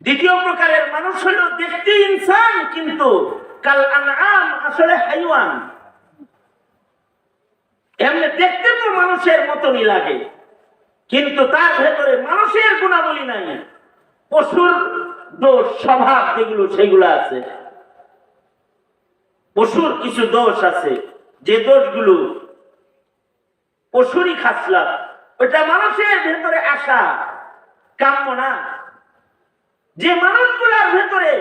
দ্বিতীয় প্রকারের মানুষ হলো দেখতে ইনসান কিন্তু কাল আনআম, আসলে হাইওয়ান। এমনি দেখতে তো মানুষের মতনই লাগে, কিন্তু তার ভেতরে মানুষের গুণাবলী নাই, পশুর দোষ স্বভাব যেগুলো সেগুলো আছে। পশুর কিছু দোষ আছে, যে দোষগুলো পশুরই খাসলাত, ওটা মানুষের ভেতরে আসা কাম্য না। যে মানুষগুলার ভেতরে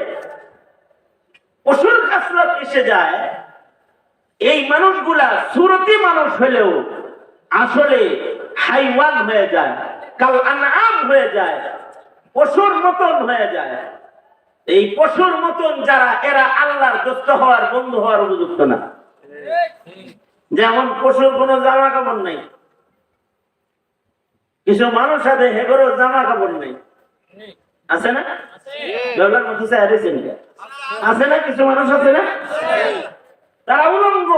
পশুর খাসলাত এসে যায়, এই মানুষগুলা সুরতি মানুষ হলেও আসলে হাইওয়ান হয়ে যায়, কাল আনআম হয়ে যায়, পশুর মতন হয়ে যায়। এই পশুর মতন যারা, এরা আল্লাহর দোস্ত হওয়ার, বন্ধু হওয়ার উপযুক্ত না। যেমন পশুর কোনো জামা কাপড় নাই, কিছু মানুষ আছে হেগরও জামা কাপড় নেই, আছে না? আছে না? কিছু মানুষ আছে না, তারা উলঙ্গ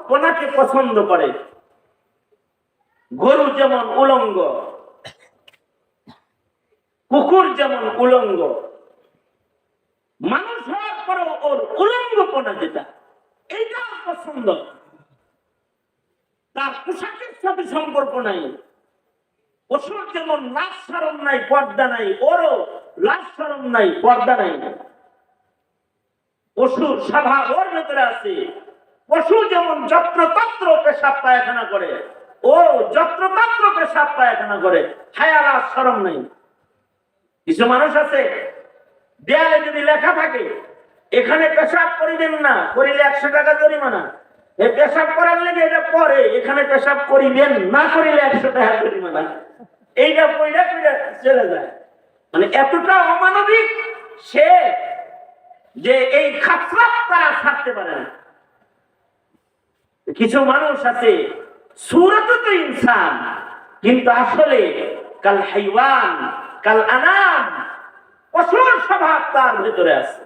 কোনাকে পছন্দ করে। গরু যেমন উলঙ্গ, কুকুর যেমন উলঙ্গ, মানুষ হওয়ার পরেও ওর উলঙ্গ কোনা যেটা, এইটা পছন্দ। তার পোশাকের সাথে সম্পর্ক নাই। পশুর যেমন লাজ শরম নাই, পর্দা নাই, ওরও লাজ শরম নাই, পর্দা নাই। পশুর স্বভাব ওর ভেতরে আছে। পশু যেমন যত্রতত্র পেশাব পায়খানা করে, ও যত্রতত্র পেশাব পায়খানা করে, হায়া লাজ শরম নাই। কিছু মানুষ আছে দেয়ালে যদি লেখা থাকে এখানে পেশাব করিবেন না, করিলে 100 টাকা জরিমানা, এই পেশাব করার লেগে এটা পরে, এখানে পেশাব করিবেন না, করিলে 100 টাকা জরিমানা, এইটা পয়লা চলে যায়। মানে এতটা অমানবিক সে, যে এই খাসলাত তারা ছাড়তে পারে না। কিছু মানুষ আছে সূরত তো ইনসান, কিন্তু আসলে কাল হাইওয়ান, কাল আনাম, পশুর স্বভাব তার ভিতরে আছে।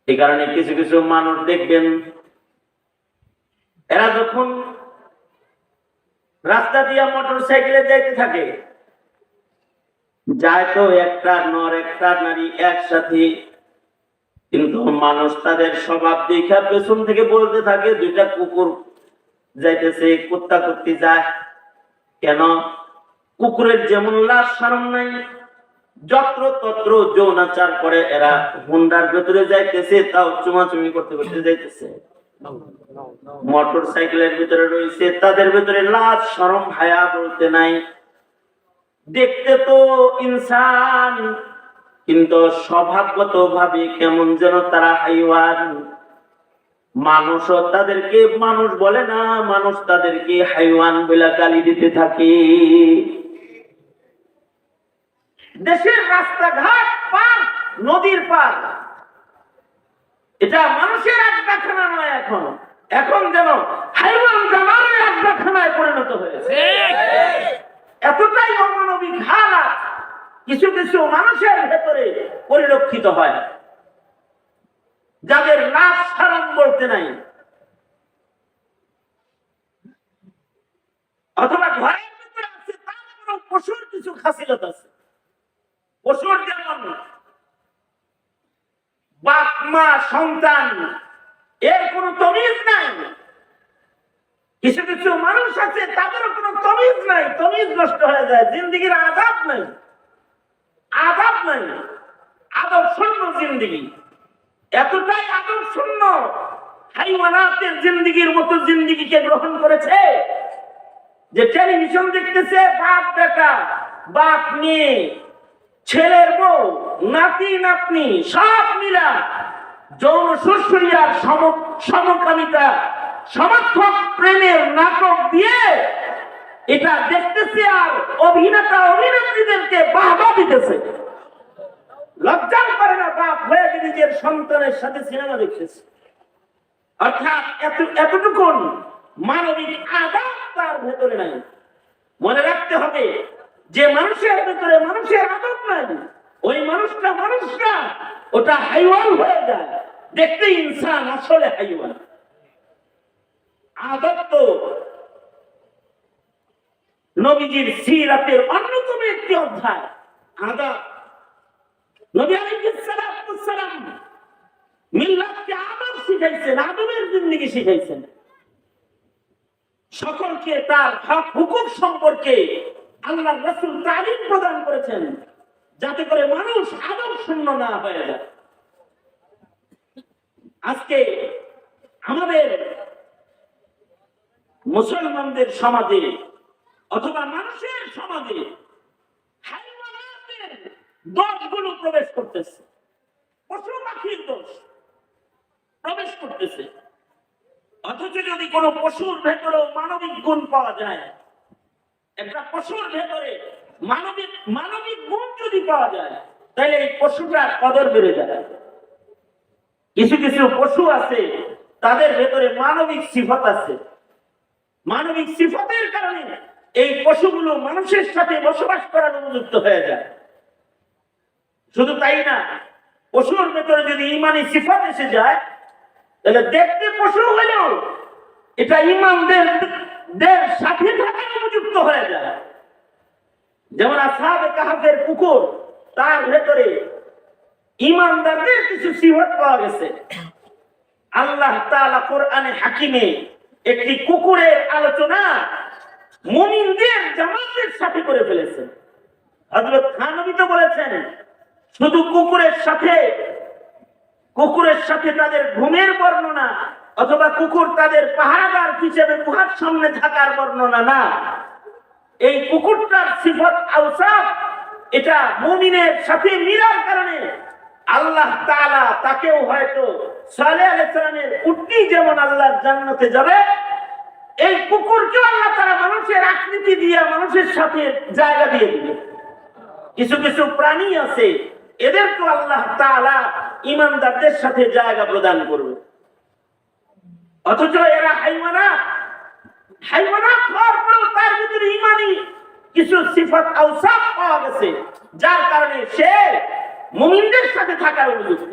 এই কারণে কিছু কিছু মানুষ দেখবেন, এরা যখন রাস্তা দিয়া মোটর সাইকেলে যাইতে থাকে, যায় তো একটা নর একটা নারী একসাথে, কিন্তু মানুষ তাদের স্বভাব দেখা পেছন থেকে বলতে থাকে দুইটা কুকুর যাইতেছে, কুত্তা কুত্তি যায়। কেন? কুকুরের যেমন লাজ শরম নাই, যত্র তত্র যৌনাচার করে, এরা হুন্ডার ভেতরে যাইতেছে, তাও চুমাচুমি করতে করতে যাইতেছে। মোটর সাইকেলের ভিতরে রয়েছে, তাদের ভিতরে লাজ শরম হায়া বলতে নাই। দেখতে তো ইনসান, কিন্তু স্বভাবগত ভাবে কেমন যেন তারা হাইওয়ান। মানুষও তাদেরকে মানুষ বলে না, মানুষ তাদেরকে হাইওয়ান বলে গালি দিতে থাকে। দেশের রাস্তাঘাট, পার, নদীর পার, এটা মানুষের আড্ডাখানা নয়। এখন এখন যেন হাইওয়ান জামানের আড্ডাখানায় পরিণত হয়েছে। এতটাই অমানবিক হালাত কিছু কিছু মানুষের ভেতরে পরিলক্ষিত হয়, যাদের লাজ শরম বলতে নাই। অথবা ঘরের ভিতরে আছে, তারপরেও পশুর কিছু খাসিলত আছে। পশুর যেমন বাপ মা সন্তান, এর কোনো তমিজ নাই। কিছু কিছু মানুষ আছে তাদেরও কোনো তমিজ নাই, তমিজ নষ্ট হয়ে যায়, জিন্দিগির আদাব নাই, আদাব নাই, আদব শূন্য জিন্দিগি। এতটাই আদব শূন্য, হাইওয়ানাতের জিন্দিগির মতো জিন্দিগিকে গ্রহণ করেছে, যে টেলিভিশন দেখতেছে বাপ বেটা, বাপ মেয়ে, ছেলের বউ, নাতি নাতনি সব মিলা যৌন সুশ্রীর সমকামিতা, সমর্থক প্রেমের নাটক দিয়ে এটা দেখতেছে, আর অভিনেতা অভিনেত্রীদেরকে বাহবা দিতেছে। লজ্জা করে না বাপ হয়ে নিজের সন্তানের সাথে সিনেমা দেখতেছে। অর্থাৎ এতটুকুন মানবিক আদব তার ভেতরে নাই। মনে রাখতে হবে, যে মানুষের ভেতরে মানুষের আদব নাই, ওই মানুষটা ওটা হাইওয়ান হয়ে যায়। দেখতে ইনসান, আসলে হাইওয়ান। আদব তো নবীজির সিরাতের অন্যতম একটি অধ্যায়। আদব নবী আলাইহিস সালাম মিল্লাতকে আদব শিখাইছেন, আদবের জিন্দেগি শিখাইছেন। সকলকে তার হক হুকুম সম্পর্কে আল্লাহর রাসূল তালিম প্রদান করেছেন, যাতে করে মানুষ আদব শূন্য না হয়ে যায়। আজকে আমাদের মুসলমানদের সমাজে অথবা মানুষের সমাজে হাইওয়ানাতের দোষগুলো প্রবেশ করতেছে, পশু পাখির দোষ প্রবেশ করতেছে। অথচ যদি কোনো পশুর ভেতরেও মানবিক গুণ পাওয়া যায়, একটা পশুর ভেতরে মানবিক গুণ যদি পাওয়া যায়, তাহলে এই পশুটার কদর বেড়ে যায়। কিছু কিছু পশু আছে তাদের ভেতরে মানবিক সিফত আছে, মানবিক সিফতের কারণে এই পশুগুলো মানুষের সাথে বসবাস করার উপযুক্ত হয়ে যায়। শুধু তাই না, পশুর ভেতরে যদি ইমানি সিফত এসে যায়, তাহলে দেখতে পশু হলেও এটা ইমানদের সাথে থাকার উপযুক্ত হয়ে যায়। যেমন আসহাবে কাহাফের কুকুর, তার ভেতরে ইমানদারদের কিছু সিফত পাওয়া গেছে। আল্লাহ তাআলা কোরআনে হাকিমে একটি কুকুরের আলোচনা মুমিনদের জামাতের সাথে করে ফেলেছেন। হযরত থানবী তো বলেছেন, শুধু কুকুরের সাথে তাদের ঘুমের বর্ণনা অথবা কুকুর তাদের পাহারাদার হিসেবে গুহার সামনে থাকার বর্ণনা না, এই কুকুরটার সিফত আওসাফ এটা মুমিনের সাথে মিলার কারণে আল্লাহ তাআলা তাকেও হয়তো সালেহ আলাইহিস সালামের উটনি যেমন আল্লাহর জান্নাতে যাবে, এই কুকুরকেও আল্লাহ তাআলা মানুষের আকৃতি দিয়ে মানুষের সাথে জায়গা দিয়ে দিবে। কিছু কিছু প্রাণী আছে, এদেরকে আল্লাহ তাআলা ঈমানদারদের সাথে জায়গা প্রদান করবে। অথচ এরা হাইওয়ানাত হওয়ার পরেও তার ভিতরে ঈমানি কিছু সিফাত আওসাফ পাওয়া গেছে, যার কারণে সে মুমিনদের সাথে থাকার উপযুক্ত।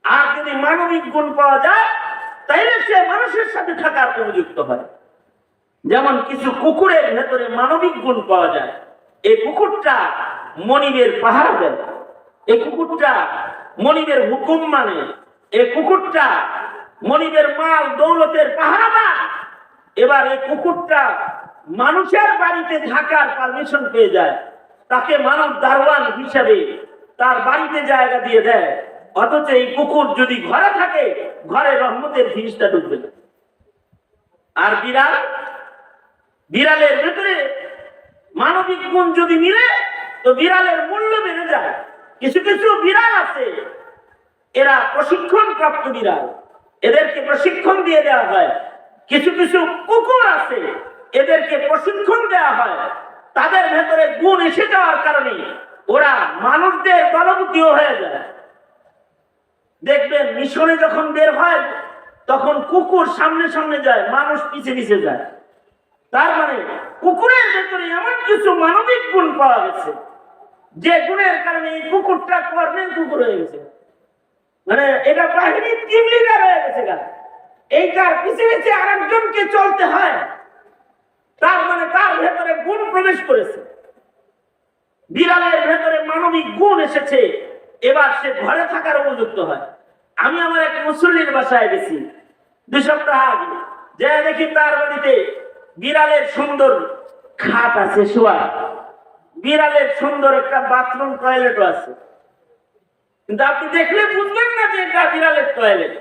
আর যদি মানবিক গুণ পাওয়া যায়, তাহলে সে মানুষের সাথে থাকার উপযুক্ত হয়। যেমন কিছু কুকুরের ভেতরে মানবিক গুণ পাওয়া যায়। এই কুকুরটা মনিবের পাহারা দেয়, এই কুকুরটা মনিবের হুকুম মানে, এই কুকুরটা মনিবের মাল দৌলতের পাহারাদার। এবার এই কুকুরটা মানুষের বাড়িতে থাকার পারমিশন পেয়ে যায়, তাকে মানব দারোয়ান হিসাবে তার বাড়িতে জায়গা দিয়ে দেয়। অথচ এই কুকুর যদি ঘরে থাকে, ঘরে রহমতের ফিরিস্তা ঢুকবে না। আর বিড়ালের ভেতরে মানবিক গুণ যদি মিলে, তো বিড়ালের মূল্য বেড়ে যায়। কিছু কিছু বিড়াল আছে, এরা প্রশিক্ষণ প্রাপ্ত বিড়াল, এদেরকে প্রশিক্ষণ দিয়ে দেওয়া হয়। কিছু কিছু কুকুর আছে, এদেরকে প্রশিক্ষণ দেওয়া হয়। তাদের ভেতরে গুণ এসে যাওয়ার কারণে ওরা মানুষদের দলভূতিও হয়ে যায়। দেখবেন মিশনে যখন বের হয়, তখন কুকুর সামনে সামনে যায়, মানুষ পিছে পিছে যায়। তার মানে কুকুরের ভেতরে এমন কিছু মানবিক গুণ পাওয়া গেছে, যে গুণের কারণে এই কুকুরটা কর্নেল কুকুর হয়ে গেছে, মানে এটা বাহিনীর টিম লিডার হয়ে গেছে। এইটার পিছে পিছে আরেকজনকে চলতে হয়, তার মানে তার ভেতরে গুণ প্রবেশ করেছে। বিড়ালের ভেতরে মানবিক গুণ এসেছে, এবার সে ঘরে থাকার উপযুক্ত হয়। আমি আমার এক মুসল্লির বাসায় গেছি 2 সপ্তাহ আগে, যে দেখি তার বাড়িতে বিড়ালের সুন্দর খাট আছে শোয়া, বিড়ালের সুন্দর একটা বাথরুম টয়লেটও আছে। কিন্তু আপনি দেখলে বুঝবেন না যে এটা বিড়ালের টয়লেট।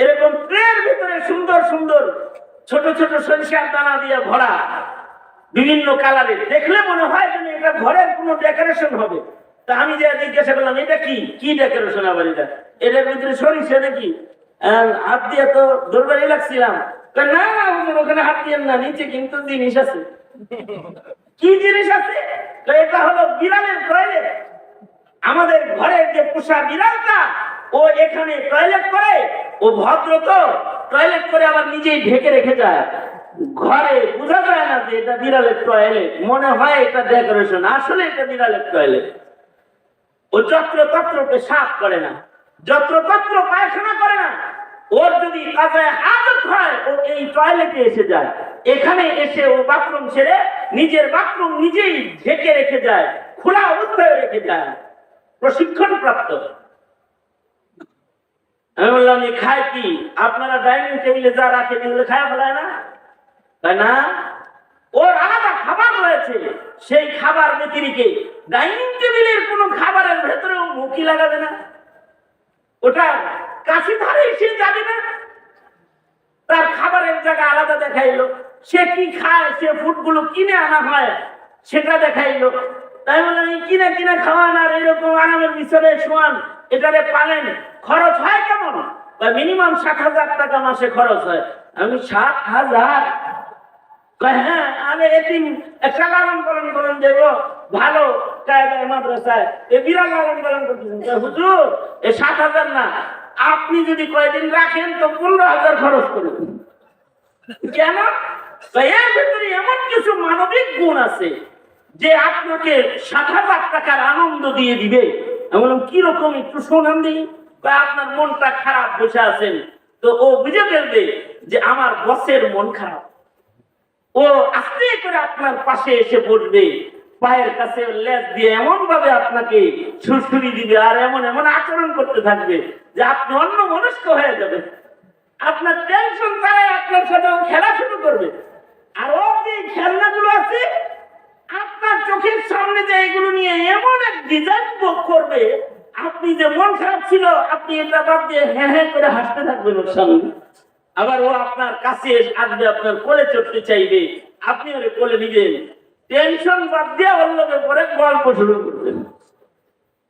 এরকম ট্রের ভিতরে সুন্দর সুন্দর ছোট ছোট সরিষার দানা দিয়ে ভরা, বিভিন্ন কালারের, দেখলে মনে হয় যেন এটা ঘরের কোনো ডেকোরেশন হবে। তা আমি যে জিজ্ঞাসা করলাম, এটা কি ডেকোরেশন আবার এটা, এটার ভিতরে সরিষা নাকি? হাত দিয়ে তো দরবারি লাগছিলাম। না ওখানে হাত দিয়ে না, নিচে কিন্তু জিনিস আছে। কি জিনিস আছে? এটা হলো বিড়ালের টয়লেট। আমাদের ঘরের যে পোষা বিড়ালটা, ও এখানে টয়লেট করে, ও ভদ্র তো টয়লেট করে আবার নিজেই ঢেকে রেখে যায়। ঘরে বোঝা যায় না যে এটা বিড়ালের টয়লেট, মনে হয় এটা ডেকোরেশন, আসলে এটা বিড়ালের টয়লেট। ও যত্রতত্রকে সাফ করে না, যত্রতত্র পায়খানা করে না। ওর যদি কাজায় হাজত হয়, ও এই টয়লেটে এসে যায়। এখানে এসে ও বাথরুম ছেড়ে নিজের বাথরুম নিজেই ঢেকে রেখে যায়, খোলা অবস্থায় রেখে যায়। প্রশিক্ষণ প্রাপ্ত। আমি বললাম যে খায় কি? আপনারা ডাইনিং টেবিলে যা রাখেন এগুলো খায় ফেলায় না, তাই না? ওর আলাদা খাবার রয়েছে, সেই খাবার ব্যতিরিকে ডাইনিং টেবিলের কোন খাবারের ভেতরেও মুখি লাগাবে না, ওটা কাছে ধারে সে যাবে না। তার খাবারের জায়গা আলাদা দেখাইলো, সে কি খায়, সে ফুডগুলো কিনে আনা হয় সেটা দেখাইলো। তাই বললাম কিনে কিনে খাওয়ান আর এরকম আরামের বিছানায় শোয়ান, এটারে পালেন, খরচ হয় কেমন? মিনিমাম 60,000 টাকা মাসে খরচ হয়। আমি 60,000? হ্যাঁ, আমি এতিম একটা লালন পালন করুন দেবো ভালো কায়দায় মাদ্রাসায়, এ বিরাট লালন পালন করতেছেন হুজুর, এ 7,000 না, আপনি যদি কয়েকদিন রাখেন তো 15,000 খরচ করুন। কেন? এর ভিতরে এমন কিছু মানবিক গুণ আছে যে আপনাকে 7,000 টাকার আনন্দ দিয়ে দিবে। আমি বললাম কিরকম, একটু শোনান দিই। আপনার মনটা খারাপ, বসে আছেন, তো ও বুঝে ফেলবে যে আমার বসের মন খারাপ, ও আস্তে করে আপনার পাশে এসে বসবে, পায়ের কাছে লেজ দিয়ে এমন ভাবে আপনাকে সুরসুরি দিবে আর এমন এমন আচরণ করতে থাকবে যে আপনি অন্য মনস্ক হয়ে যাবেন। আপনার টেনশন ছাড়াই আপনার সাথে খেলা শুরু করবে। আর ও যে খেলনাগুলো আছে আপনার চোখের সামনে যে এগুলো নিয়ে এমন এক ডিজাইন করবে, আপনি যে মন খারাপ ছিল আপনি এটা বাদ দিয়ে হ্যাঁ হ্যাঁ করে হাসতে থাকবেন ওর সামনে। আবার ও আপনার কাছে আসবে, আপনার কোলে চড়তে চাইবে, আপনি ওরে কোলে নিবেন, টেনশন বাদ দিয়ে ওর লোকে পরে গল্প শুরু করবেন।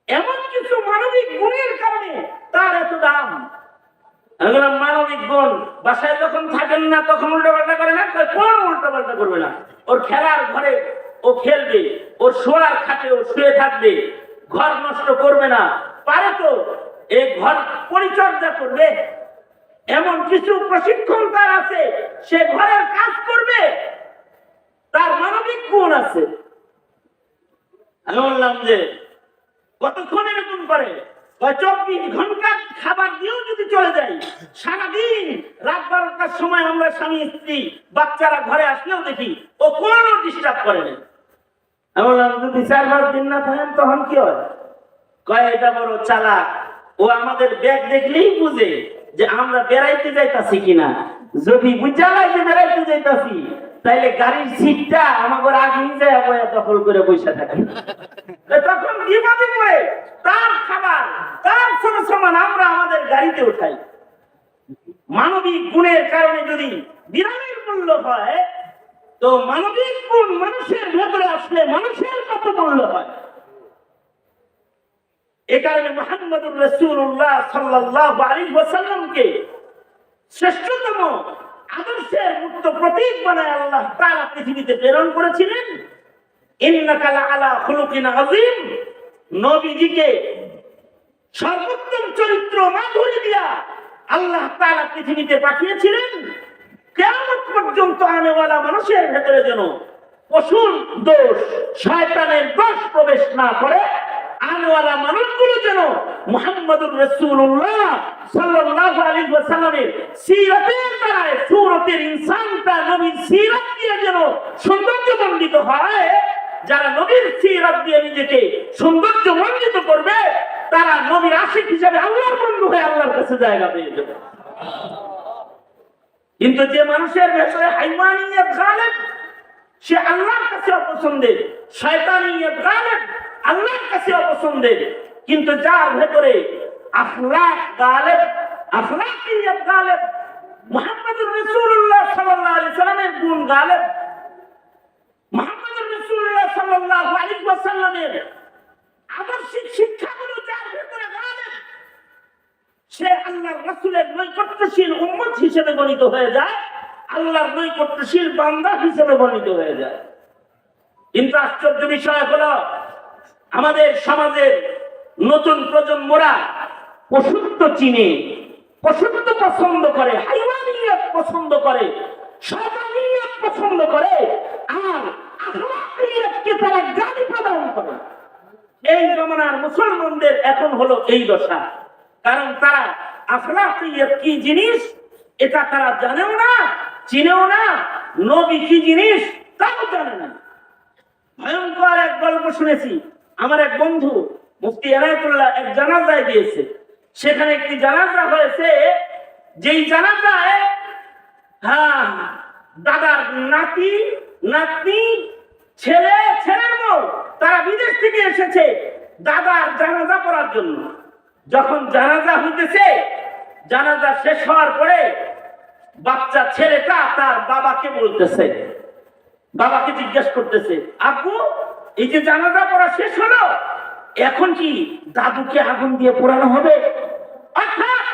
এমন কিছু মানবিক গুণের কারণে তার এত দাম। মানবিক গুণ বাসায় যখন থাকেন না তখন উল্টাপাল্টা করে না, কোন উল্টাপাল্টা করবে না। ওর খেলার ঘরে ও খেলবে, ওর শোয়ার খাটে ও শুয়ে থাকবে, ঘর নষ্ট করবে না, পারে তো এই ঘর পরিচর্যা করবে, এমন কিছু প্রশিক্ষণ তার আছে, সে ঘরের কাজ করবে, তার মানবিক গুণ আছে। আমি বললাম যে কতক্ষণ এরকম করে? 24 ঘন্টা খাবার দিয়েও যদি চলে যাই, সারাদিন রাত 12টার সময় আমরা স্বামী স্ত্রী বাচ্চারা ঘরে আসলেও দেখি ও কোনো ডিস্টার্ব করে না। আমি বললাম যদি 4-5 দিন না থাকেন তখন কি হয়? কয় এটা বড় চালাক, ও আমাদের ব্যাগ দেখলেই বুঝে যে আমরা বেড়াইতে যাইতাছি কিনা। যদি বুঝা লাগে বেড়াইতে যাইতাছি তাইলে গাড়ির সিটটা আমাদের আগেই যায় দখল করে বসে থাকে। তখন বিপদে পড়ে তার খাবার তার সমান আমরা আমাদের গাড়িতে উঠাই। মানবিক গুণের কারণে যদি বিরামের মূল্য হয়, তো মানবিক গুণ মানুষের ভেতরে আসলে মানুষের কত মূল্য হয়। এ কারণে মুহাম্মদুর রাসূলুল্লাহ সাল্লাল্লাহু আলাইহি ওয়াসাল্লামকে শ্রেষ্ঠতম আদর্শের মুক্ত প্রতীক বানায় আল্লাহ তাআলা পৃথিবীতে প্রেরণ করেছিলেন। ইন্নাকা লাআলা খুলুকিন আযীম, নবীজিকে সর্বোত্তম চরিত্র মাধুরী দিয়া আল্লাহ তাআলা পৃথিবীতে পাঠিয়েছিলেন। কিয়ামত পর্যন্ত আনেওয়ালা মানুষের ভেতরে যেন পশুর দোষ শয়তানের দোষ প্রবেশ না করে, আনেওয়ালা মানুষগুলো যেন মুহাম্মদুর রাসূলুল্লাহ সাল্লাল্লাহু আলাইহি ওয়াসাল্লামের সিরাতের দ্বারা সূরতের ইনসানটা নবীর সিরাত দিয়ে যেন সৌন্দর্যমণ্ডিত হয়। যারা নবীর সিরাত দিয়ে নিজেকে সৌন্দর্যমণ্ডিত করবে তারা নবীর আশিক হিসেবে আল্লাহর বন্ধু হয়ে আল্লাহর কাছে জায়গা পেয়ে যাবে। কিন্তু যে মানুষের ভেতরে হাইওয়ানিয়ত গালেব, সে আল্লাহর কাছে অপছন্দের, শয়তানিয়ত গালেব, আল্লাহর কাছে অপছন্দের। কিন্তু যার ভেতরে আখলাক গালেব, আখলাকিয়ত গালেব, মুহাম্মদুর রাসূলুল্লাহ সাল্লাল্লাহু আলাইহি সাল্লামের গুণ গালেব, মুহাম্মদুর রাসূলুল্লাহ সাল্লাল্লাহু আলাইহি ওয়াসাল্লামের আদর্শিক শিক্ষাগুলো যার ভেতরে গালেব, সে আল্লাহর রাসূলের নৈকট্যশীল উম্মত হিসেবে গণিত হয়ে যায়, আল্লাহর নৈকট্যশীল বান্দা হিসেবে গণিত হয়ে যায়। কিন্তু আশ্চর্য বিষয় হলো আমাদের সমাজের নতুন প্রজন্মরা পশুত্ব চিনে, পশুত্ব পছন্দ করে, হাইওয়ানিয়ত পছন্দ করে, শয়তানিয়ত পছন্দ করে, আর আখলাকিয়তকে তারা গালি প্রদান করে। এই জমানার মুসলমানদের এখন হলো এই দশা, কারণ তারা আখলাকিয়ত কি জিনিস এটা তারা জানেও না, চিনেও না, নবী কি জিনিস তাও জানে না। ভয়ঙ্কর এক গল্প শুনেছি। আমার এক বন্ধু মুফতি এনায়েতুল্লাহ এক জানাজায় গিয়েছে, সেখানে একটি জানাজা হয়েছে, যেই জানাজায় দাদার নাতি নাতনি ছেলে ছেলের বউ তারা বিদেশ থেকে এসেছে দাদার জানাজা পড়ার জন্য। যখন জানাজা হইতেছে, জানাজা শেষ হওয়ার পরে বাচ্চা ছেলেটা তার বাবাকে বলতেছে, বাবাকে জিজ্ঞেস করতেছে, আব্বু এই যে জানাজা পড়া শেষ হলো, এখন কি দাদুকে আগুন দিয়ে পোড়ানো হবে? অর্থাৎ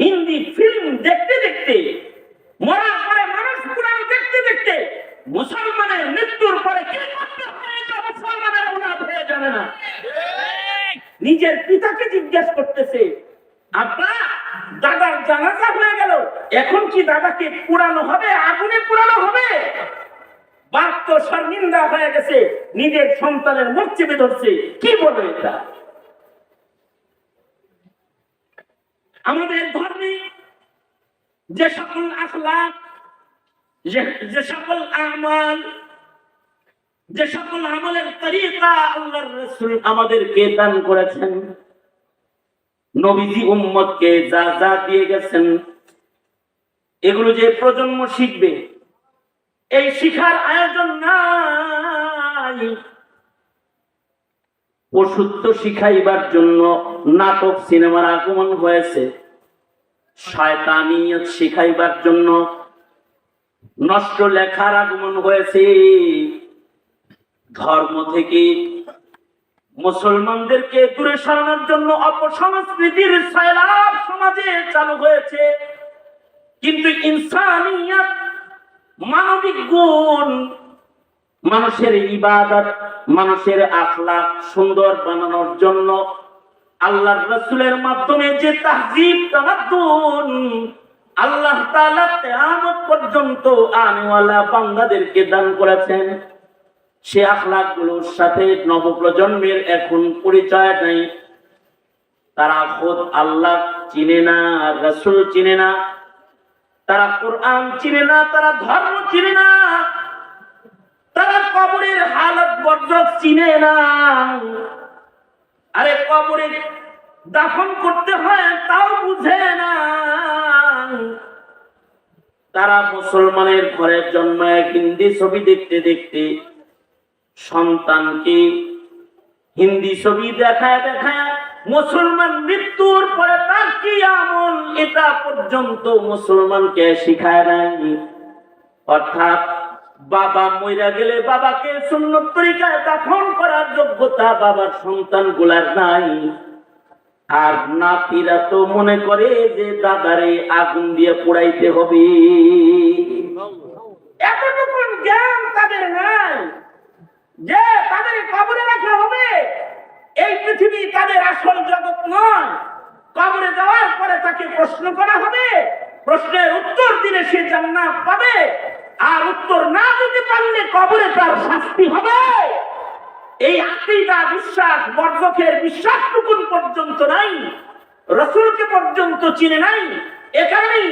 হিন্দি ফিল্ম দেখতে দেখতে, মরার পরে মানুষ পোড়ানো দেখতে দেখতে মুসলমানের মৃত্যুর পরে কি করতে হয় এটা মুসলমানের উনাদ হয়ে জানে না। নিজের পিতাকে জিজ্ঞেস করতেছে, আব্বা দাদার জানাজা হয়ে গেল, এখন কি দাদাকে পোড়ানো হবে, আগুনে পোড়ানো হবে? বাপ তো শর্মিন্দা হয়ে গেছে, নিজের সন্তানের মুখ চেপে ধরছে, কি বলবে এটা? আমাদের ধর্মে যে সকল আখলাক, যে সকল আমাল, যে সকল আমলের তরিকা আল্লাহর রাসূল আমাদেরকে দান করেছেন, নবীজি উম্মতকে যা যা দিয়ে গেছেন, এগুলো যে প্রজন্ম শিখবে, এই শিখার আয়োজন নাই। পশুত্ব শিখাইবার জন্য নাটক সিনেমার আগমন হয়েছে, শয়তানিয়ত শিখাইবার জন্য নষ্ট লেখার আগমন হয়েছে। ধর্ম থেকে মুসলমানদেরকে দূরে সরানোর জন্য অপসংস্কৃতির সয়লাব সমাজে চালু হয়েছে। কিন্তু ইনসানিয়ত, মানবিক গুণ, মানুষের ইবাদত, মানুষের আখলাক সুন্দর বানানোর জন্য আল্লাহর রাসূলের মাধ্যমে যে তাহযীব তামাদ্দুন আল্লাহ তাআলা কিয়ামত পর্যন্ত আনেওয়ালা বান্দাদেরকে দান করেছেন, সে আখলাকগুলোর সাথে নবপ্রজন্মের এখন পরিচয় নেই। তারা খোদ আল্লাহ চিনে না, রাসূল চিনে না, তারা কোরআন চিনে না, তারা ধর্ম চিনে না, তারা কবরের হালত বরজখ চিনে না। আরে কবরে দাফন করতে হয় তাও বুঝে না। তারা মুসলমানের ঘরে জন্মায় হিন্দি ছবি দেখতে দেখতে সন্তানকে হিন্দি ছবি দেখায় দেখায় মুসলমান মৃত্যুর পরে তার কি আমল এটা পর্যন্ত মুসলমানকে শিখায় নাই। অর্থাৎ বাবা মইরা গেলে বাবাকে সুন্নত তরিকায় দাফন করার যোগ্যতা বাবার সন্তান গুলার নাই। আর নাতিরা তো মনে করে যে দাদারে আগুন দিয়ে পোড়াইতে হবে, এতটুকু জ্ঞান তাদের নাই যে তাদের কবরে রাখা হবে। এই পৃথিবী তাদের আসল জগৎ নয়। কবরে যাওয়ার পরে তাকে প্রশ্ন করা হবে, প্রশ্নের উত্তর দিলে সে জান্নাত পাবে, আর উত্তর না দিতে পারলে কবরে তার শাস্তি হবে। এই আকীদা বিশ্বাস বরজখের বিশ্বাসটুকুন পর্যন্ত নাই, রাসূলকে পর্যন্ত চিনে নাই। এ কারণেই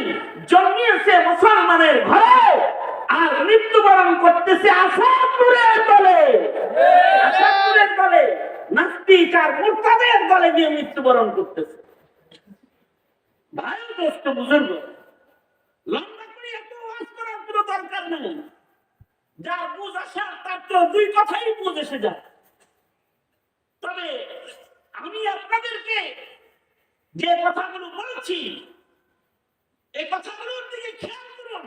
জন্মিয়েছে মুসলমানের ঘরে আর মৃত্যুবরণ করতেছে আসাদুরের দলে, আসাদুরের দলে, নাস্তিক আর মুরতাদের দলে গিয়ে মৃত্যুবরণ করতেছে। ভাই দোস্ত বুজুর্গ, লম্বা করে এত ওয়াজ করার কোনো দরকার নেই। যার বুঝ আসে তার তো দুই কথাই বুঝ এসে যায়। তবে আমি আপনাদেরকে যে কথাগুলো বলছি, এই কথাগুলোর দিকে খেয়াল করুন।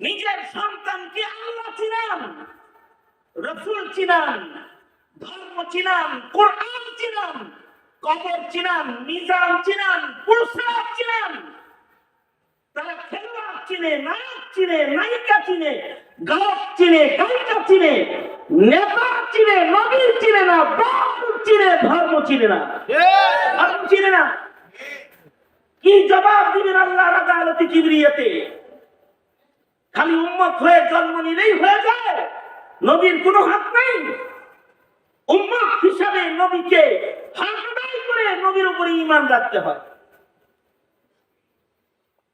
নিজের সন্তানকে আল্লাহ চিনান, রাসূল চিনান, ধর্ম চিনান, কোরআন চিনান, কবর চিনান, মিজান চিনান, পুরস্কার চিনান। তারা খেলোয়াড় চিনে, নায়ক চিনে, নায়িকা চিনে, গায়ক চিনে, গায়িকা চিনে, নেতা চিনে, নবী চিনে না, বাপুর চিনে, ধর্ম চিনে না, ধর্ম চিনে না। কি জবাব দিবেন আল্লাহর আদালতে কিবরিয়াতে? খালি উম্মত হয়ে জন্ম নিলেই হয়ে যায়? নবীর কোনো হাত নাই। উম্মত হিসাবে নবীকে হাঁটাই করে নবীর উপরে ঈমান রাখতে হয়।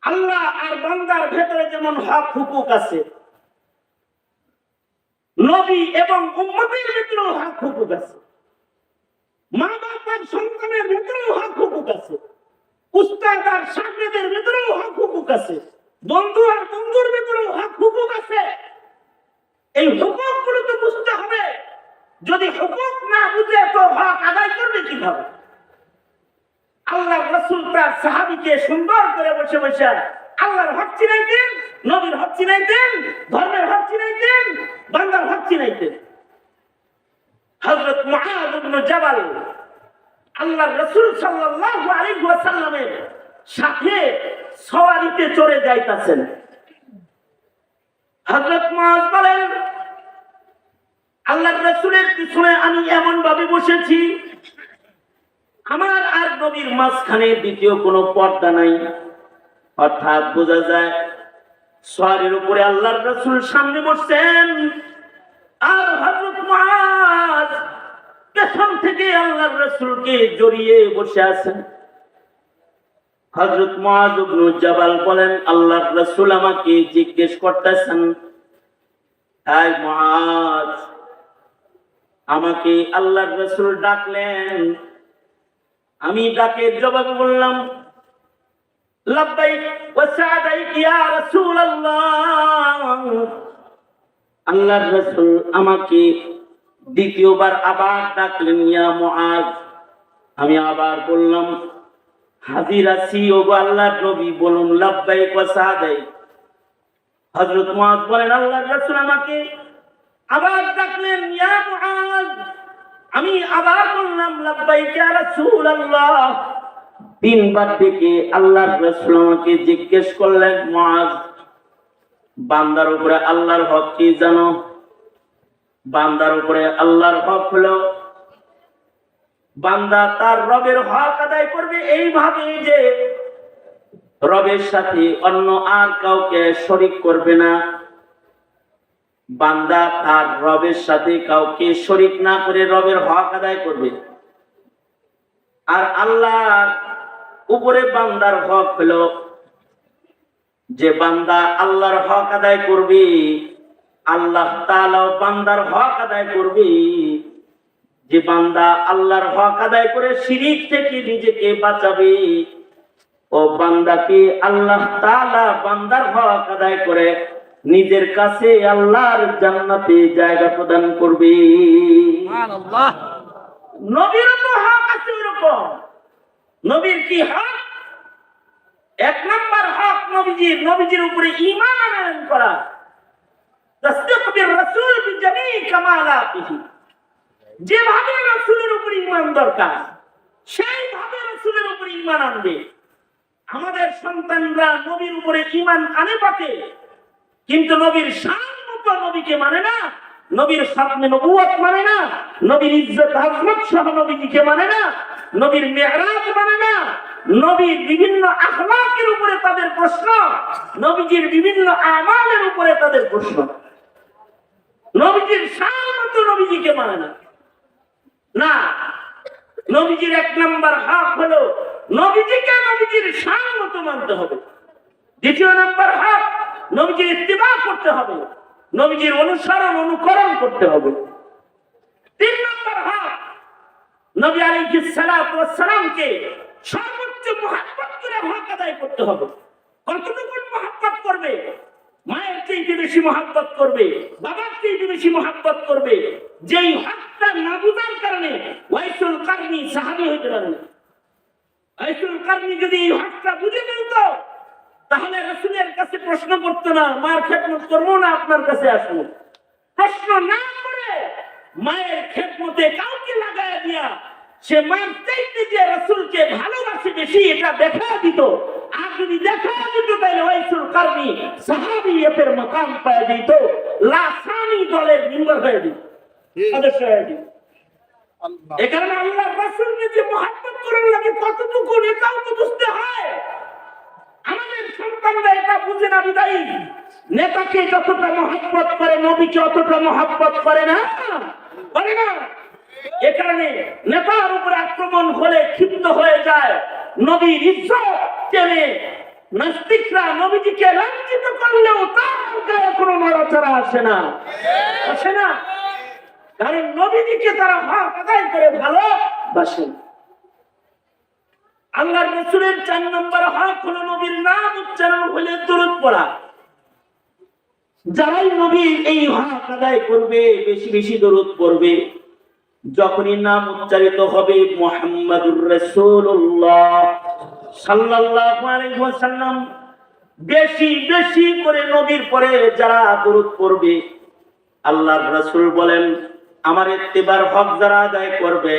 আল্লাহ আর বান্দার ভেতরে যেমন হক হুকুক আছে, নবী এবং উম্মতের ভিতরেও হক হুকুক আছে। মা বাপ আর সন্তানের ভিতরেও হক হুকুক আছে, উস্তাদ আর ছাত্রদের ভিতরেও হক হুকুক আছে, বন্ধু আর বন্ধুর ভিতরেও হক হুকুক আছে। এই হুকুক গুলো তো বুঝতে হবে। যদি হুকুক না বুঝে তো হক আদায় করবে কিভাবে? আল্লাহ রাসূল তার সাহাবীকে সুন্দর করে বসে বসে আল্লাহর হক চিনাইতেন, নবীর হক চিনাইতেন, ধর্মের হক চিনাইতেন, বান্দার হক চিনাইতেন। হযরত মুআয ইবনে জাবাল আল্লাহর রাসূল সাল্লাল্লাহু আলাইহি ওয়াসাল্লামের সাথে সওয়ারিতে চড়ে যাইতাছেন। হযরত মুআয বলেন, আল্লাহর রাসূলের পিছনে আমি এমন ভাবে বসেছি, আমার আর নবীর মাঝখানে দ্বিতীয় কোনো পর্দা নাই। অর্থাৎ বোঝা যায় সওয়ারির উপরে আল্লাহর রাসূল সামনে বসছেন, আর হযরত মুআয পেছন থেকে আল্লাহর রাসূলকে জড়িয়ে বসে আছেন। হযরত মুআয ইবনে জাবাল বলেন, আল্লাহর রাসূল আমাকে জিজ্ঞেস করতেছেন, এই মুআয, আমাকে আল্লাহর রাসূল ডাকলেন। আমি ডাকের জবাবে বললাম, লাব্বাইক ওয়া সা'দাইক ইয়া রাসূলুল্লাহ। আল্লাহর রাসূল আমাকে দ্বিতীয়বার আবার ডাকলেন, ইয়া মুআয। আমি আবার বললাম, হাজির আছি ওগো আল্লাহর নবী, বলুন লাব্বাইক ওয়া সা'দাইক। হযরত মুআয বলেন, আল্লাহর রাসূল আমাকে আবার ডাকলেন, ইয়া মুআয। আমি আবার বললাম, লাব্বাইক ইয়া রাসূলুল্লাহ। তিনবার ডেকে আল্লাহর রাসূল আমাকে জিজ্ঞেস করলেন, মুআয, বান্দার উপরে আল্লাহর হক কি জানো? বান্দার উপরে আল্লাহর হক হলো বান্দা তার রবের হক আদায় করবে এইভাবে যে রবের সাথে অন্য আর কাউকে শরীক করবে না। বান্দা তার রবের সাথে কাউকে শরীক না করে রবের হক আদায় করবে। আর আল্লাহর উপরে বান্দার হক হলো যে বান্দা আল্লাহর হক আদায় করবে, আল্লাহ তাআলা বান্দার হক আদায় করবে। যে বান্দা আল্লাহর হক আদায় করে শিরিক থেকে নিজেকে বাঁচাবে, ও বান্দাকে আল্লাহ তাআলা বান্দার হক আদায় করে নিজের কাছে আল্লাহর জান্নাতে জায়গা প্রদান করবে। সুবহানাল্লাহ। নবীর তো হক আছে এরকম। নবীর কি হক? এক নাম্বার হক নবীজির উপরে ঈমান আনয়ন করা, তাসদীক বির রাসূল বিজামি কামালাতিহি। যেভাবে রাসূলের উপরে ঈমান দরকার সেইভাবে রাসূলের উপরে ঈমান আনবে। আমাদের সন্তানরা নবীর উপরে ঈমান আনে বটে, কিন্তু নবীর শান মতো নবীকে মানে না, নবীর খাতমে নবুয়ত মানে না, নবীর ইজ্জত আজমত সহ নবীজিকে মানে না, নবীর মিরাজ মানে না, নবীর বিভিন্ন আখলাকের উপরে তাদের প্রশ্ন, নবীজির বিভিন্ন আমালের উপরে তাদের প্রশ্ন। নবীজির শান মতো নবীজিকে মানে না। না, নবীজির এক নাম্বার হক হলো নবীজিকে নবীজির শান মতো মানতে হবে। দ্বিতীয় নাম্বার হক, নবীজির ইত্তিবা করতে হবে, নবীজির অনুসরণ অনুকরণ করতে হবে। তিন নম্বর হক, নবী আলাইহিস সালাতু ওয়াস সালামকে সর্বোচ্চ মুহাব্বত করে হক আদায় করতে হবে। কতটুকু মুহাব্বত করবে? মায়ের চেয়ে বেশি মুহাব্বত করবে, বাবার চেয়ে বেশি মুহাব্বত করবে। যেই হকটা না বুঝার কারণে ওয়াইসুল কারনি সাহাবী হতে পারেন। ওয়াইসুল কারনি যদি এই হকটা বুঝে ফেলত তাহলে রাসূলের কাছে প্রশ্ন করতো না, মার খেদমত করবো না, আপনার কাছে আসবো। প্রশ্ন না করে মায়ের খেদমতে কাউকে লাগায় দিয়া সে মার চাইতে যে রাসূলকে ভালোবাসে বেশি এটা দেখা দিত। আর যদি দেখা দিত তাহলে ওয়াইসুল কারনি সাহাবিয়তের মাকাম পেয়ে যেত, লাসানি দলের মেম্বার হয়ে যেত, সদস্য হয়ে যেত। এই কারণে আল্লাহর রাসূলকে যে মুহাব্বত করার লাগে কতটুকু এটাও তো বুঝতে হয়। আমাদের সন্তানরা এটা বুঝে না বিদায়ী নেতাকে যতটা মহব্বত করে নবীকে অতটা মহব্বত করে না, করে না। এ কারণে নেতার উপরে আক্রমণ হলে ক্ষিপ্ত হয়ে যায়, নবীর ইজ্জত টেনে নাস্তিকরা নবীজিকে লাঞ্ছিত করলেও তার গায়ে কোনো নড়াচড়া আসে না, আসে না। কারণ নবীজিকে তারা হক আদায় করে ভালো বাসেন। আল্লাহর রাসূলের 4 নম্বর হক হলো নবীর নাম উচ্চারণ হলে দরুদ পড়া। যারাই নবীর এই হক আদায় করবে, বেশি বেশি দরুদ পড়বে, যখনই নাম উচ্চারিত হবে মুহাম্মাদুর রাসূলুল্লাহ সাল্লাল্লাহু আলাইহি ওয়াসাল্লাম, বেশি বেশি করে নবীর পরে যারা দরুদ পড়বে, আল্লাহর রাসূল বলেন আমার ইত্তিবার হক যারা আদায় করবে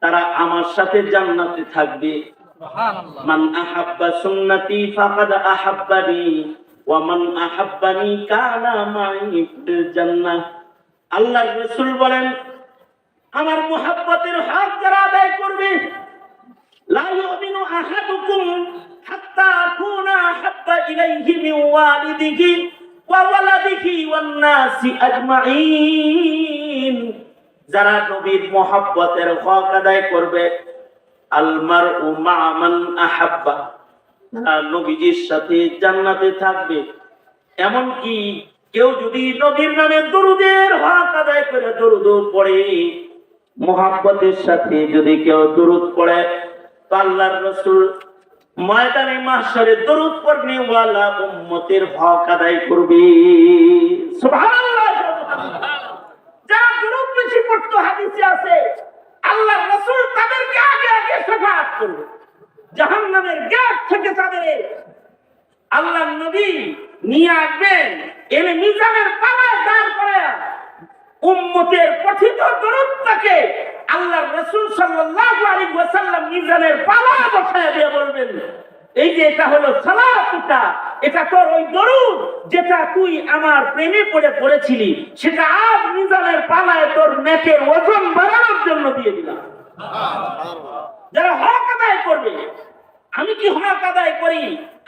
তারা আমার সাথে জান্নাতে থাকবে। সুবহানাল্লাহ। মান আহাব্বা সুন্নতি ফাকাদ আহাব্বানি ওয়া মান আহাব্বানি কানা মাই ফিল জান্নাহ। আল্লাহর রাসূল বলেন আমার মুহাব্বতের হক যারা আদায় করবে, লা ইউমিনু আহাদুকুম হাত্তা আকুনা আহাব্বা ইলাইহি মিন ওয়ালিদিহি ওয়া ওয়ালাদিহি ওয়ান নাসি আজমাইন। যারা নবীর মুহাব্বতের হক আদায় করবে, আল মারউ মা মান আহাব্বা, নবীজির সাথে জান্নাতে থাকবে। এমন কি কেউ যদি নবীর নামে দরুদের হক আদায় করে দরুদ পড়ে, মুহাব্বতের সাথে যদি কেউ দরুদ পড়ে, তো আল্লাহর রাসূল ময়দানে মাহশরে দরুদ পড়নে ওয়ালা উম্মতের হক আদায় করবে। সুবহানাল্লাহ। যারা দরুদ বেশি পড়তো, হাদিসে আছে আল্লাহর রাসূল তাদেরকে আগে আগে শাফাআত করবে, জাহান্নামের গেট থেকে তাদের আল্লাহর নবী নিয়ে আসবেন, এনে মিজানের পাল্লায় দাঁড় করে উম্মতের পঠিত দরুদটাকে আল্লাহর রাসূল সাল্লাল্লাহু আলাইহি ওয়াসাল্লাম মিজানের পাল্লায় বসায় দিয়ে বলবেন এই যে এটা হলো সালাতুকা, এটা তোর ওই দরুদ যেটা তুই আমার প্রেমে পড়েছিলি, সেটা আজ মিজানের পাল্লায় তোর নেকের ওজন বাড়ানোর জন্য দিয়ে দিলাম। যারা হক আদায় করবে, আমি কি হক আদায় করি,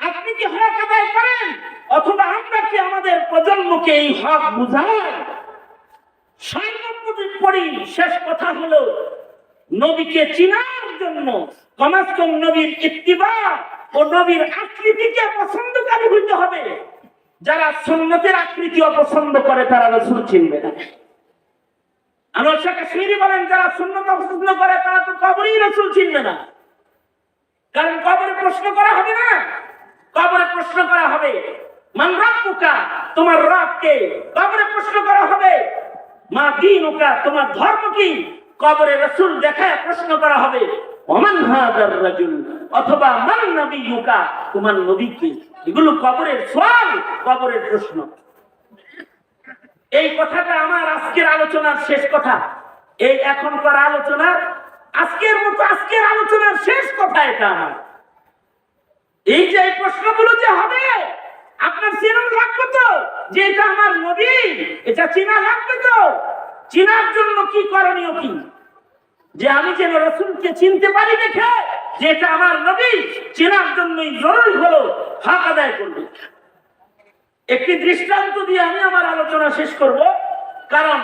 আপনি কি হক আদায় করেন, অথবা আমরা কি আমাদের প্রজন্মকে এই হক বুঝাই? সর্বোপরি শেষ কথা হলো নবীকে চিনার জন্য কমাস কম নবীর ইত্তিবা ও নবীর আকৃতিকে পছন্দকারী হইতে হবে। যারা সুন্নতের আকৃতি অপছন্দ করে তারা রাসূল চিনবে না। আনোয়ার শাহ কাশ্মীরি বলেন যারা সুন্নত অপছন্দ করে তারা তো কবরেই রাসূল চিনবে না। কারণ কবরে প্রশ্ন করা হবে না, কবরে প্রশ্ন করা হবে মান রাব্বুকা, তোমার রব কে? কবরে প্রশ্ন করা হবে মা দীনুকা, তোমার ধর্ম কি? কবরে রাসূল দেখায় প্রশ্ন করা হবে ওমান হাদার রাজুল, অথবা মান নবিয়ুকা, তোমার নবী কি? এগুলো কবরের সওয়াল, কবরের প্রশ্ন। এই কথাটা আমার আজকের আলোচনার শেষ কথা। এই এখনকার আলোচনার আজকের আলোচনার শেষ কথা এটা আমার। এই যে এই প্রশ্নগুলো যে হবে আপনার চেনা লাগবে তো, যে এটা আমার নবী, এটা চেনা লাগবে তো। চেনার জন্য কি করণীয় কি? যে আমি যেন রাসূলকে চিনতে পারি দেখে যে এটা আমার নবী, চেনার জন্যই জরুরি হলো হক আদায় করবে। একটি দৃষ্টান্ত দিয়ে আমি আমার আলোচনা শেষ করব, কারণ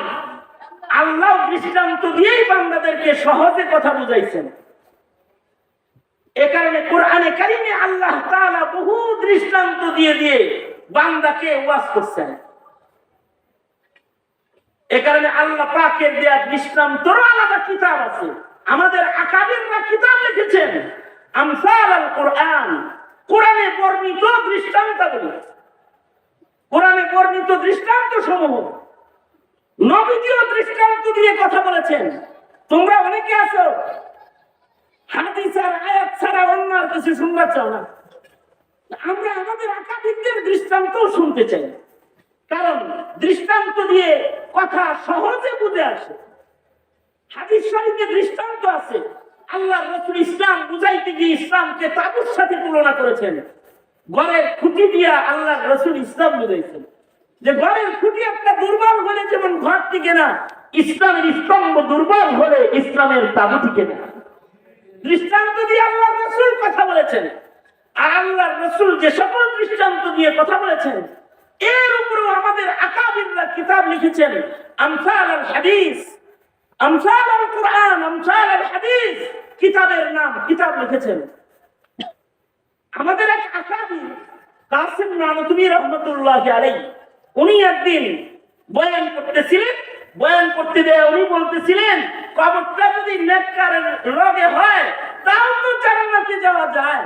আল্লাহ দৃষ্টান্ত দিয়েই বান্দাদেরকে সহজে কথা বুঝাইছেন। এ কারণে কোরআনে কারিমে আল্লাহ তাআলা বহু দৃষ্টান্ত দিয়ে দিয়ে বান্দাকে ওয়াজ করছেন। এ কারণে আল্লাহ পাকের দেয়া দৃষ্টান্তর আলাদা কিতাব আছে। আমাদের আকাবিররা কিতাব লিখেছেন আমসাল আল কোরআন, কোরআনে বর্ণিত দৃষ্টান্তগুলো, কোরআনে বর্ণিত দৃষ্টান্ত সমূহ। নবীজিও দৃষ্টান্ত দিয়ে কথা বলেছেন। তোমরা অনেকে আছো হাদিস আর আয়াত ছাড়া অন্য আর কিছু শুনতে চাও না। আমরা আমাদের আকাবিরদের দৃষ্টান্ত শুনতে চাই, কারণ দৃষ্টান্ত দিয়ে কথা সহজে বুঝে আসে। হাদিস শরীফে দৃষ্টান্ত আছে। আল্লাহর রাসূল ইসলাম বুঝাইতে গিয়ে ইসলামকে তাবুর সাথে তুলনা করেছেন। ঘরের খুঁটি দিয়া আল্লাহর রাসূল ইসলাম বুঝাইছেন যে ঘরের খুঁটি একটা দুর্বল হলে যেমন ঘর টিকে না, ইসলামের স্তম্ভ দুর্বল হলে ইসলামের তাবু টিকে না। দৃষ্টান্ত দিয়ে আল্লাহর রাসূল কথা বলেছেন। আর আল্লাহর রাসূল যে সকল দৃষ্টান্ত দিয়ে কথা বলেছেন, এর উপরেও আমাদের আকাবিররা কিতাব লিখেছেন আমসাল আল হাদিস, আমসাল আল কোরআন, আমসাল আল হাদিস কিতাবের নাম কিতাব লিখেছেন। আমাদের এক আকাবির কাসিম নানতুবি রাহমাতুল্লাহি আলাইহি, উনি একদিন বয়ান করতেছিলেন, বয়ান করতে দেয় উনি বলতেছিলেন কবরটা যদি নেককারের রোগে হয় তাও তো জান্নাতে যাওয়া যায়,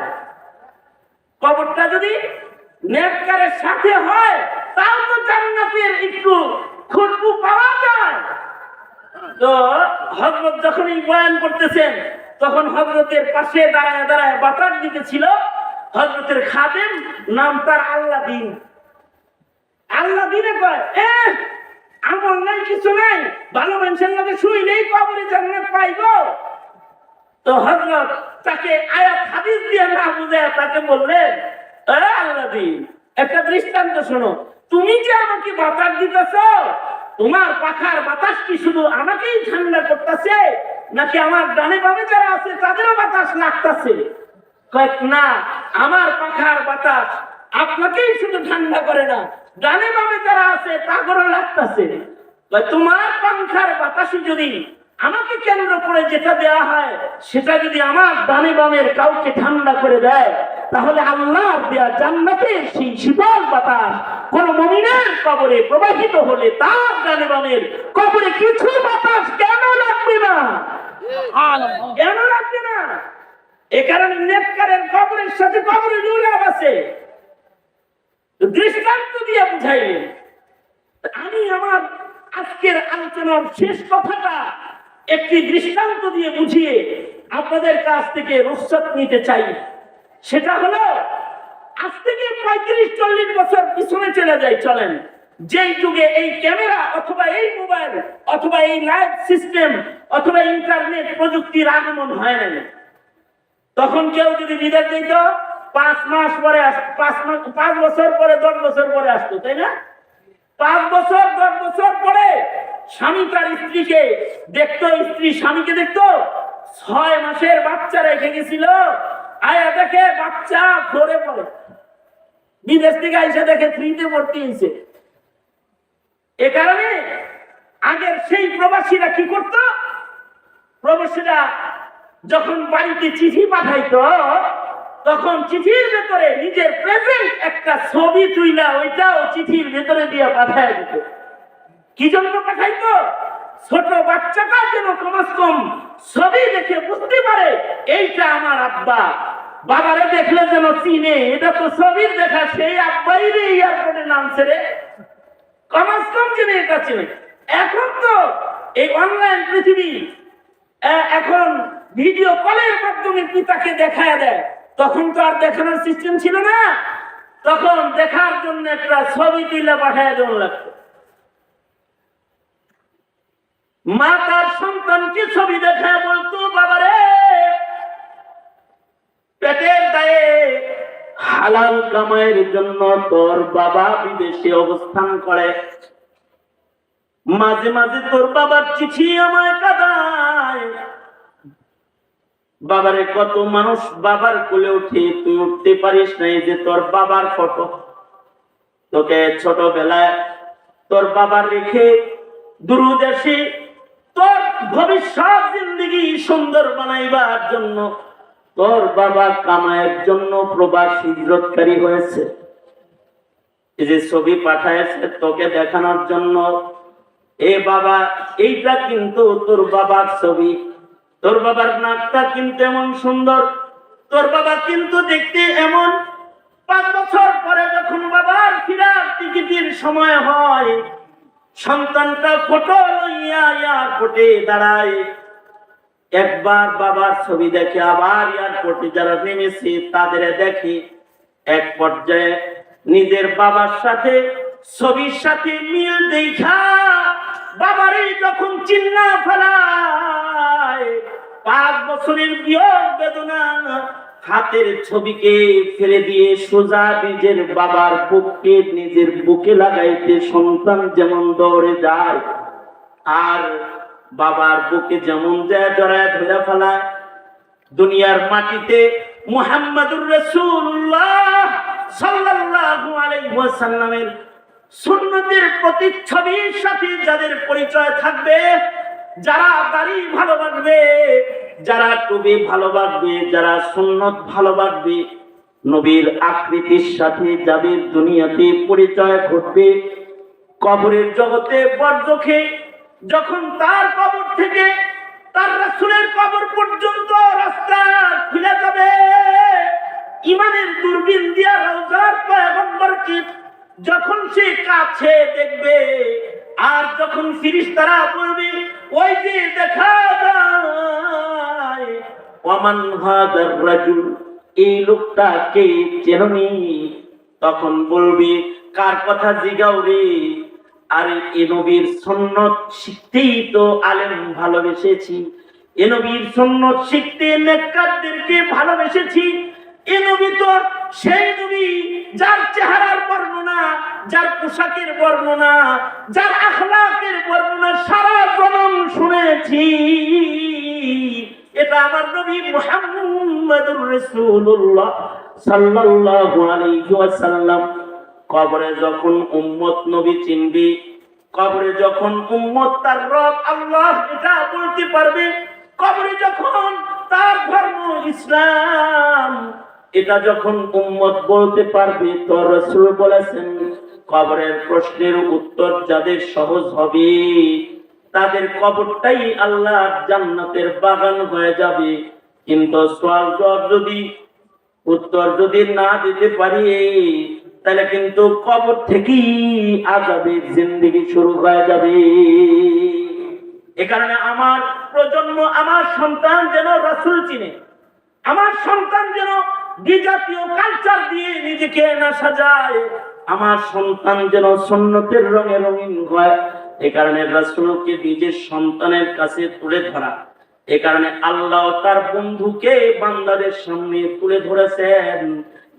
কবরটা যদি নেককারের সাথে হয় তাও তো জান্নাতের একটু খুশবু পাওয়া যায়। তো হযরত যখন এই বয়ান করতেছেন তখন হযরতের পাশে দাঁড়ায় দাঁড়ায় বাতাস দিতেছিল হযরতের খাদেম, নাম তার আল্লাদিন। আল্লাদিনে কয় আমল নাই কিছু নাই, ভালো মানুষের লাগে শুইলেই কবরে জান্নাত পাইবো। তো হযরত তাকে আয়াত হাদিস দিয়ে না বুঝায় তাকে বললেন, আল্লাদিন একটা দৃষ্টান্ত শোনো, তুমি যে আমাকে বাতাস দিতেছ, তোমার পাখার বাতাস কি শুধু আমাকেই ঠান্ডা করতেছে নাকি আমার ডানে বামে যারা আছে তাদেরও বাতাস লাগতেছে? কয়েক না, আমার পাখার বাতাস আপনাকেই শুধু ঠান্ডা করে না, ডানে বামে যারা আছে তাদেরও লাগতেছে। তোমার পাখার বাতাসে যদি আমাকে কেন্দ্র করে যেটা দেয়া হয় সেটা যদি আমার ডানে বামের কাউকে ঠান্ডা করে দেয়, তাহলে আল্লাহর দেয়া জান্নাতের সেই শীতল বাতাস কোন মুমিনের কবরে প্রবাহিত হলে তার ডানে বামের কবরে কিছু বাতাস কেন লাগবে না? কেন লাগবে না? এ কারণে নেককারের কবরের সাথে কবরে জুড়াব আছে। দৃষ্টান্ত দিয়ে বুঝাইলেন। আমি আমার আজকের আলোচনার শেষ কথাটা একটি দৃষ্টান্ত দিয়ে বুঝিয়ে আপনাদের কাছ থেকে রুখসত নিতে চাই। সেটা হলো আজ থেকে 35-40 বছর পিছনে চলে যাই, চলেন। যেই যুগে এই ক্যামেরা অথবা এই মোবাইল অথবা এই লাইভ সিস্টেম অথবা ইন্টারনেট প্রযুক্তির আগমন হয় না, তখন কেউ যদি বিদেশ যেত 5 মাস পরে 5 বছর পরে 10 বছর পরে আসতো, তাই না? 5 বছর 10 বছর পরে স্বামী তার স্ত্রীকে দেখতো, স্ত্রী স্বামীকে দেখতো। 6 মাসের বাচ্চা রেখে গেছিল, আয়া দেখে বাচ্চা ফ্লোরে পড়ে, বিদেশ থেকে এসে দেখে ফ্রিতে ভর্তি হয়েছে। এ কারণে আগের সেই প্রবাসীরা কি করত? প্রবাসীরা যখন বাড়িতে চিঠি পাঠাইতো তখন চিঠির ভেতরে নিজের প্রেজেন্ট একটা ছবি তুইলা ওইটাও চিঠির ভেতরে দিয়ে পাঠায় দিত। কি জন্য পাঠাইতো? ছোট বাচ্চাটা যেন কমস কম ছবি দেখে বুঝতে পারে এইটা আমার আব্বা। বাবারে দেখলে যেন চিনে, এটা তো ছবির দেখা, সেই আব্বাই রে এয়ারপোর্টে নামছে রে, কমস কম চিনে, এটা চিনে। এখন তো এই অনলাইন পৃথিবী, এখন ভিডিও কলের মাধ্যমে পিতাকে দেখায় দেয়। তখন তো আর দেখানোর সিস্টেম ছিল না, তখন দেখার জন্য একটা ছবি তুলে পাঠায় দেওয়া লাগতো। মা তার সন্তানকে ছবি দেখায় বলতো, বাবারে পেটের দায়ে হালাল কামাইয়ের জন্য তোর বাবা বিদেশে অবস্থান করে, মাঝে মাঝে তোর বাবার চিঠি আমায় কাঁদায়। বাবারে কত মানুষ বাবার কোলে উঠে তুই উঠতে পারিস নাই, যে তোর বাবার ফটো, তোকে ছোটবেলায় তোর বাবার রেখে দূরদেশে তোর ভবিষ্যৎ জিন্দেগি সুন্দর বানাইবার জন্য তোর বাবা কামাইয়ের জন্য প্রবাসী হিজরতকারী হয়েছে। এই যে ছবি পাঠাইছে তোকে দেখানোর জন্য, এ বাবা এইটা কিন্তু তোর বাবার ছবি, তোর বাবার নাকটা কিন্তু এমন সুন্দর, তোর বাবা কিন্তু দেখতে এমন। 5 বছর পরে যখন বাবার ফিরার টিকিটের সময় হয়, সন্তানটা ফটো লইয়া এয়ারপোর্টে দাঁড়ায়, একবার বাবার ছবি দেখে আবার এয়ারপোর্টে যারা নেমেছে তাদের দেখে, এক পর্যায়ে নিজের বাবার সাথে ছবির সাথে মিল দেখা বাবারই যখন চিন্না ফেলায়, 5 বছরের বিয়োগ বেদনা হাতের ছবিকে ফেলে দিয়ে সোজা নিজের বাবার বুকে নিজের বুকে লাগাইতে সন্তান যেমন দৌড়ে যায়, আর বাবার বুকে যেমন যায় জড়ায় ধরে ফেলায়, দুনিয়ার মাটিতে মুহাম্মাদুর রাসূলুল্লাহ সাল্লাল্লাহু আলাইহি ওয়াসাল্লামের সুন্নতের প্রতিচ্ছবির সাথে যাদের পরিচয় থাকবে, যারা দাড়ি ভালোবাসবে, যারা টুপি ভালোবাসবে, যারা সুন্নত ভালোবাসবে, নবীর আকৃতির সাথে যাদের দুনিয়াতে পরিচয় ঘটবে, কবরের জগতে বরজখে যখন তার কবর থেকে তার রাসূলের কবর পর্যন্ত রাস্তা খুলে যাবে, ইমানের দূরবীন দিয়া রওজার পয়গম্বরকে যখন সে কাছে দেখবে, আর যখন ফেরেশতারা বলবে ওই যে দেখা যায় ওমান হাদার রাজুল, এই লোকটাকে চেননি, তখন বলবে কার কথা জিগাও রে, আরে এ নবীর সুন্নত শিখতেই তো আলেম ভালোবেসেছি, এ নবীর সুন্নত শিখতে নেককারদেরকে ভালোবেসেছি, এ নবী তো সেই নবী যার চেহারার বর্ণনা, যার পোশাকের বর্ণনা, যার আখলাকের বর্ণনা সারা জনম শুনেছি, এটা আমার নবী মুহাম্মদুর রাসূলুল্লাহ সাল্লাল্লাহু আলাইহি ওয়াসাল্লাম। কবরে যখন উম্মত নবী চিনবে, কবরে যখন উম্মত তার রব আল্লাহ এটা বলতে পারবে, কবরে যখন তার ধর্ম ইসলাম এটা যখন উম্মত বলতে পারবে, তো রাসূল বলেছেন কবরের প্রশ্নের উত্তর যাদের সহজ হবে তাদের কবরটাই আল্লাহর জান্নাতের বাগান হয়ে যাবে। কিন্তু সওয়াল জবাব যদি উত্তর যদি না দিতে পারি, তাহলে কিন্তু কবর থেকেই আযাবের জিন্দেগি শুরু হয়ে যাবে। এ কারণে আমার প্রজন্ম, আমার সন্তান যেন রাসূল চিনে, আমার সন্তান যেন বিজাতীয় কালচার দিয়ে নিজেকে না সাজায়, আমার সন্তান যেন সুন্নতের রঙে রঙিন হয়। এ কারণে রাসূলকে নিজের সন্তানের কাছে তুলে ধরা, এ কারণে আল্লাহ তার বন্ধুকে বান্দাদের সামনে তুলে ধরেছেন,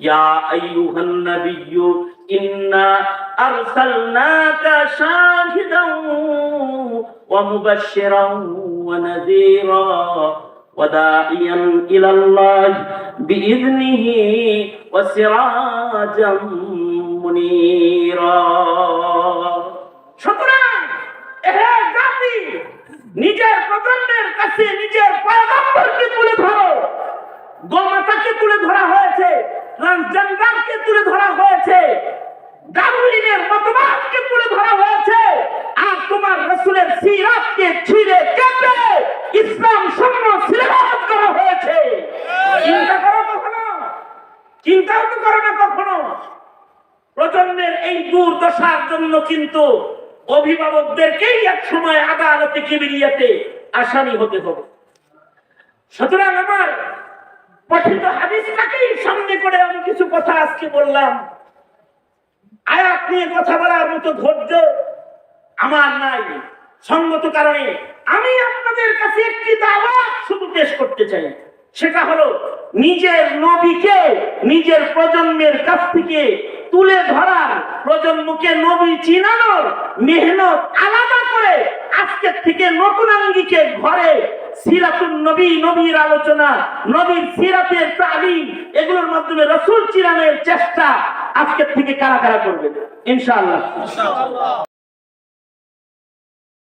ইয়া আইয়ুহান নাবিয়্যু ইন্না আরসালনাকা শাহিদান ওয়া মুবাশশিরান ওয়া নাযীরা ওয়া দাঈয়ান ইলাল্লাহি বিইذনিহি ওয়া সিরাজাম মুনীরা। সুতরাং হে জাতি, নিজের প্রজন্মের কাছে নিজের পয়গম্বরকে তুলে ধরো। গোমাতাকে তুলে ধরা হয়েছে, ট্রান্সজেন্ডারকে তুলে ধরা হয়েছে, ডারউইনের মতবাদকে তুলে ধরা হয়েছে, আর তোমার রাসূলের সিরাতকে ছিঁড়ে কেটে ইসলাম শূন্য সিলেবাস করা হয়েছে। চিন্তা করো কখনো? চিন্তাও তো করো না কখনো। প্রজন্মের এই দুর্দশার জন্য কিন্তু অভিভাবকদেরকেই এক সময় আদালতে কিবরিয়াতে আসামি হতে হবে। সুতরাং আমার পঠিত হাদিসটাকেই সামনে করে আমি কিছু কথা আজকে বললাম। আয়াত নিয়ে কথা বলার মতো ধৈর্য আমার নাই, সঙ্গত কারণে আমি আপনাদের কাছে একটি দাওয়াত শুধু পেশ করতে চাই। সেটা হলো নিজের নবীকে নিজের প্রজন্মের কাছ থেকে তুলে ধরার, প্রজন্মকে নবী চিনানোর মেহনত আলাদা করে আজকের থেকে নতুন আঙ্গিকে ঘরে সিরাতুন নবী, নবীর আলোচনা, নবীর সিরাতের তালিম, এগুলোর মাধ্যমে রাসূল চিনানোর চেষ্টা আজকের থেকে কারা কারা করবেন ইনশাআল্লাহ।